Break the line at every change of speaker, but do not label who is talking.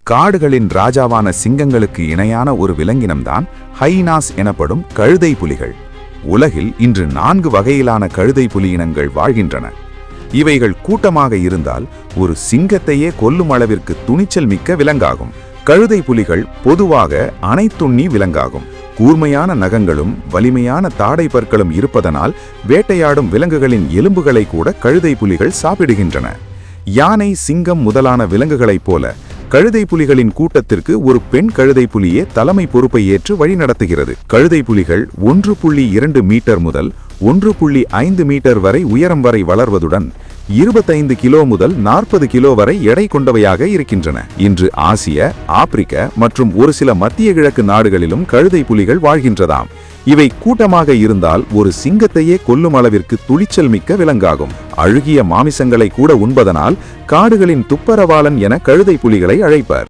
காடுகளின் ராஜாவான சிங்கங்களுக்கு இணையான ஒரு விலங்கினம்தான் ஹைனாஸ் எனப்படும் கழுதை புலிகள். உலகில் இன்று 4 வகையிலான கழுதை புலி இனங்கள் வாழ்கின்றன. இவைகள் கூட்டமாக இருந்தால் ஒரு சிங்கத்தையே கொல்லும் அளவிற்கு துணிச்சல் மிக்க விலங்காகும். கழுதை புலிகள் பொதுவாக அனைத்துண்ணி விலங்காகும். கூர்மையான நகங்களும் வலிமையான தாடை பற்களும் இருப்பதனால் வேட்டையாடும் விலங்குகளின் எலும்புகளை கூட கழுதை புலிகள் சாப்பிடுகின்றன. யானை, சிங்கம் முதலான விலங்குகளைப் போல கழுதை புலிகளின் கூட்டத்திற்கு ஒரு பெண் கழுதை புலியே தலைமை பொறுப்பை ஏற்று வழிநடத்துகிறது. கழுதை புலிகள் 1.2 மீட்டர் முதல் 1.5 மீட்டர் வரை உயரம் வரை வளர்வதுடன் 25 கிலோ முதல் 40 கிலோ வரை எடை கொண்டவையாக இருக்கின்றன. இன்று ஆசிய, ஆப்பிரிக்க மற்றும் ஒரு சில மத்திய கிழக்கு நாடுகளிலும் கழுதை புலிகள் வாழ்கின்றதாம். இவை கூட்டமாக இருந்தால் ஒரு சிங்கத்தையே கொல்லும் அளவிற்கு துணிச்சல் மிக்க விலங்காகும். அழுகிய மாமிசங்களை கூட உண்பதனால் காடுகளின் துப்பரவாளன் என கழுதை புலிகளை அழைப்பர்.